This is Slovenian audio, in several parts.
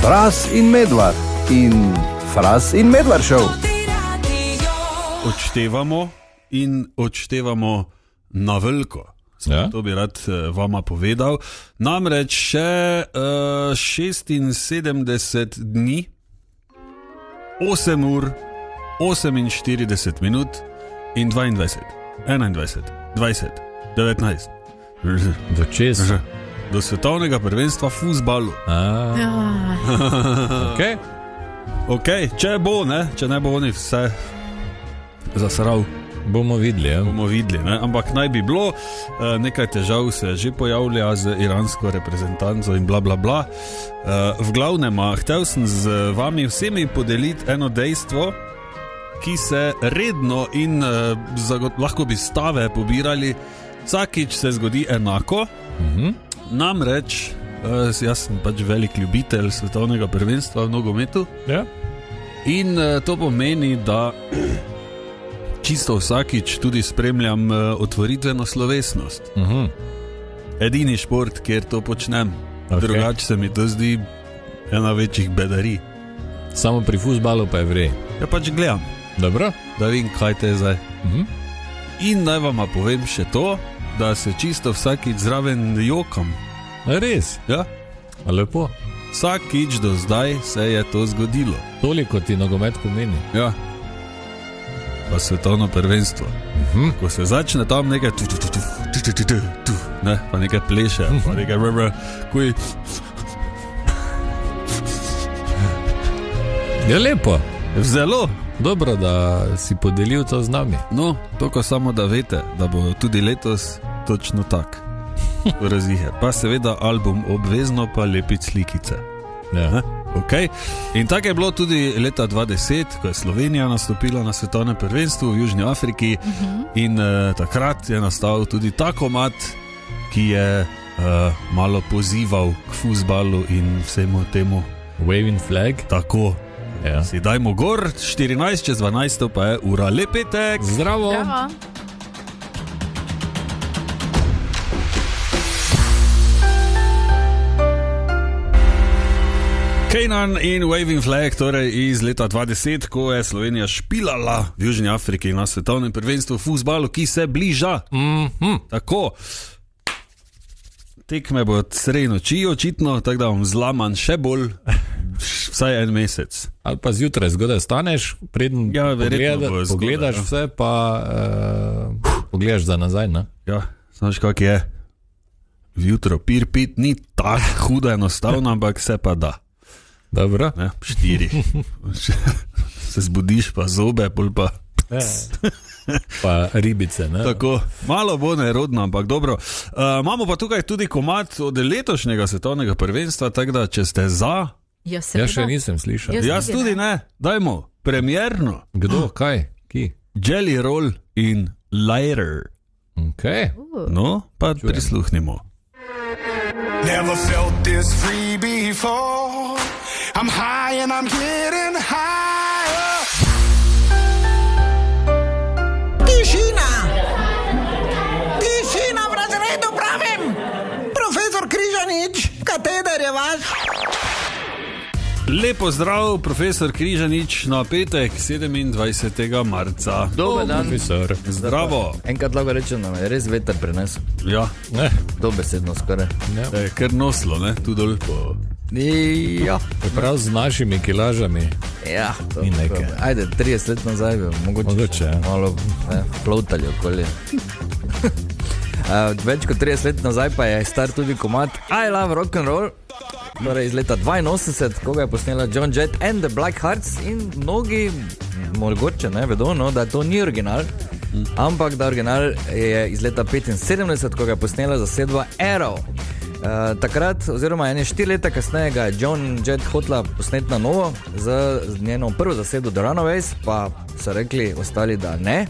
Fras in Medvard in Fras in Medvard show. Odštevamo na veliko. Ja? To bi rad vama povedal. Namreč še 76 dni, 8 ur, 48 minut in 22, 21, 20, 19. Do čez? Do svetovnega prvenstva v fuzbalu. Ok, če bo, ne? Če ne bo oni vse zasral. Bomo videli, ja. Bomo videli, ne? Ampak naj bi bilo, nekaj težav se že pojavlja z iransko reprezentanco in bla bla bla. V glavnem, hotel sem z vami vsemi podeliti eno dejstvo, ki se redno in lahko bi stave pobirali, vsakič se zgodi enako. Namreč, jaz sem pač velik ljubitelj svetovnega prvenstva v nogometu. Ja. In to pomeni, da čisto vsakič tudi spremljam otvoritveno slovesnost. Edini šport, kjer to počnem. Drugače se mi to zdi ena večjih bedarij. Samo pri fuzbalu pa je vrej. Ja, pač gledam. Dobro. Da vidim, kaj te je zdaj. In naj vama povem še to, da se čisto vsakič zraven jokam. Res? Ja. Lepo. Vsakič do zdaj se je to zgodilo. Toliko ti nogomet pomeni. Ja. Pa svetovno prvenstvo. Ko se začne tam nekaj ne, pa nekaj pleše, pa nekaj kuj. Je lepo. Zelo. Dobro, da si podelil to z nami. No, toliko samo da veste, da bo tudi letos točno tak. Razvihe. Pa seveda album obvezno pa lepiti slikice. Ja. Okay. In tako je bilo tudi leta 2010, ko je Slovenija nastopila na svetovnem prvenstvu v Južni Afriki. In takrat je nastal tudi ta komad, ki je malo pozival k fuzbalu in vsemu temu. Waving flag. Tako. Ja. Si dajmo gor, 14:12 pa je ura. Lep petek. Zdravo. Zdravo. Kanan in Waving Flag, torej iz leta 2010, ko je Slovenija špilala v Južni Afriki na svetovnem prvenstvu v fuzbalu, ki se bliža. Tako. Tekme bo sredi noči očitno, tako da bom zlaman še bolj, vsaj en mesec. Ali pa zjutraj zgodaj staneš, preden pogledaš vse, pa pogledaš za nazaj, ne? Ja, znaš kak je. Vjutro pir pit ni tako hudo enostavno, ampak se pa da. Dobro. Ne, 4. Se zbudiš, pa zobe, pol pa... Pa ribice, ne? Tako, malo bo nerodno, ampak dobro. Imamo pa tukaj tudi komad od letošnjega svetovnega prvenstva, tako da, če ste za... Ja, še nisem slišal. Jaz tudi ne. Dajmo, premierno. Kdo, kaj, ki? Jelly Roll in Lighter. Ok. No, pa prisluhnimo. Never felt this free before. I'm high and I'm getting higher. Tišina! Tišina v razredu, pravim! Profesor Križanič, kateder je vaš? Lepo zdrav, profesor Križanič, na petek 27. marca. Dober dan, profesor. Zdravo. Enkrat lahko rečem, da me je res veter prenesel. Ja, Dobesedno skoraj. je kar noslo, ne, tu dol po... Ja, Prav z našimi kilažami. ja, to Ni nekaj. Ajde, 30 let nazaj bi Mogoče, ja. malo plovtali okoli. Več kot 30 let nazaj pa je star tudi komad I Love Rock'n'Roll, torej iz leta 82, ko ga je posnela John Jett and the Blackhearts, in mnogi mogoče ne vedo, no, da to ni original, ampak da original je iz leta 75, ko ga je posnela zasedba Arrow. Takrat, oziroma 4 leta kasneje, ga je John Jett hotela posneti na novo z njeno prvo zasedo The Runaways, pa so rekli ostali, da ne.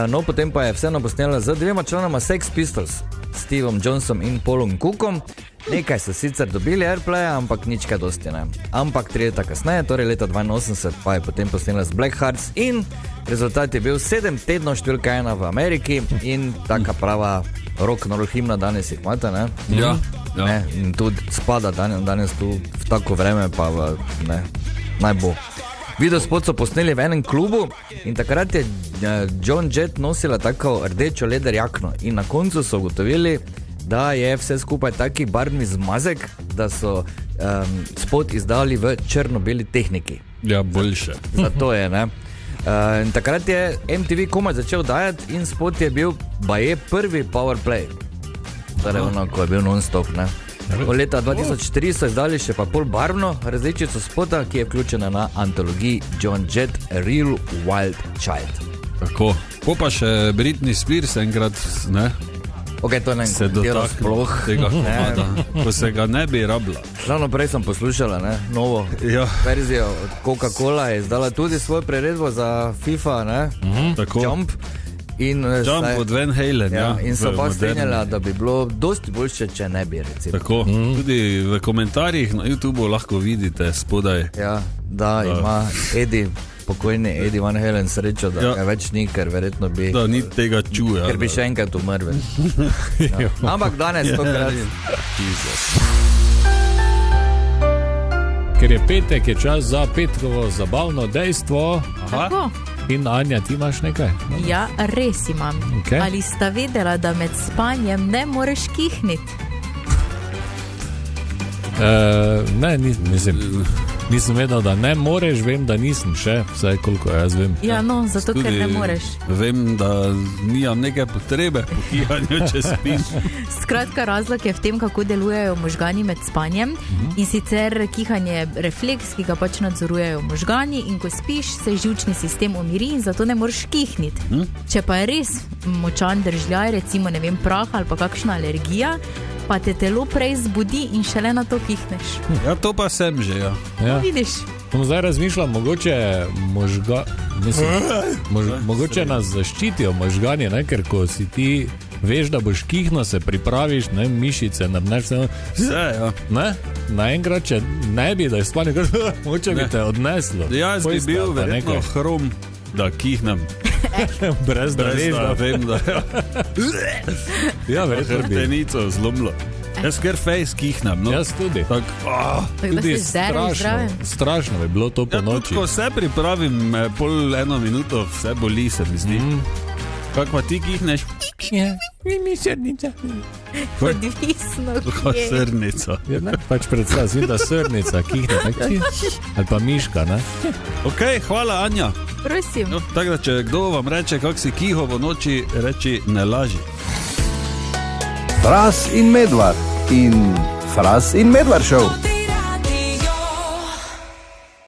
No, potem pa je vseeno posnela z 2 članoma Sex Pistols, Stevom Johnsom in Paulom Cookom. Nekaj so sicer dobili airplaya, ampak nič kaj dosti ne. Ampak 3 leta kasneje, torej leta 82, pa je potem posnela z Blackhearts in rezultat je bil 7 tednov številka 1 v Ameriki in taka prava rock'n'roll himna, danes jih imate, ne? Ja. ne, in tudi spada danes tu v tako vreme, pa ne, naj bo. Video spot so posneli v enem klubu in takrat je Joan Jett nosila tako rdečo leder jakno in na koncu so ugotovili, da je vse skupaj taki barvni zmazek, da so spot izdali v črno-beli tehniki. Ja, boljše. Zato je, ne. In takrat je MTV komaj začel dajati in spot je bil baje prvi powerplay. Torej ono, ko je bil non-stop, ne. Od leta 2004 so izdali še pa pol barvno različico spota, ki je vključena na antologiji Joan Jett Real Wild Child. Tako. Po pa še Britney Spears enkrat, ne? Ok, to ne se dotaknilo tega komada, ko se ga ne bi rabila. Ravno prej sem poslušala, ne, novo verzijo od Coca-Cola, je izdala tudi svoj priredbo za FIFA, ne, tako. Jump. Jump od Van Halen, in so pa strenjala, da bi bilo dosti boljše, če ne bi, recimo. Tako, tudi v komentarjih na YouTubeu lahko vidite spodaj. Ja, da ima pokojni Eddie Van Halen srečo, da ga več ni, ker verjetno bi... Da ni tega čuja. Ker bi še enkrat umrl. Ampak danes tokrat... Ker je petek, je čas za petkovo zabavno dejstvo. Tako. In Anja, ti imaš nekaj? Ja, res imam. Okay. Ali sta vedela, da med spanjem ne moreš kihniti? Ne, nisem vedel, da ne moreš, vem, da nisem še, vsaj koliko jaz vem. Ja, no, zato ker ne moreš. Vem, da nimam neke potrebe po kihanju, če spiš. Skratka, razlog je v tem, kako delujejo možgani med spanjem. In sicer kihanje je refleks, ki ga pač nadzorujejo možgani, in ko spiš, se živčni sistem umiri in zato ne moreš kihniti. Če pa je res močan držljaj, recimo ne vem, prah ali pa kakšna alergija, pa te telo prej zbudi in šele na to kihneš. Ja, to pa sem že, ja. Vidiš? Zdaj razmišljam, mogoče nas zaščitijo možgani, ne? Ker ko si ti veš, da boš kihno, se pripraviš, ne, mišice, napneš vse, ja. Ne? Naenkrat, če ne bi, da je spanje, mogoče bi te odneslo. Jaz bi bil verjetno hrom, da kihnem. Brez da vem, da ja, verjetno bi. Hrtenico zlomilo. Jaz ker fejs kihnem, no. Jaz tudi. Tudi strašno bi bilo to po noči. Ko se pripravim pol eno minuto, vse boli, se mi zdi. Kako pa ti kihneš? Mi srnica. Odvisno, kje. Srnica. Ja, ne, pač predstavljam, vidim, da srnica kihne. Ali pa miška, ne? Ok, hvala, Anja. Prosim. No, tako da, če kdo vam reče, kak si kiho v noči, reči ne laži. Fras in Medvard in Fras in Medvard show.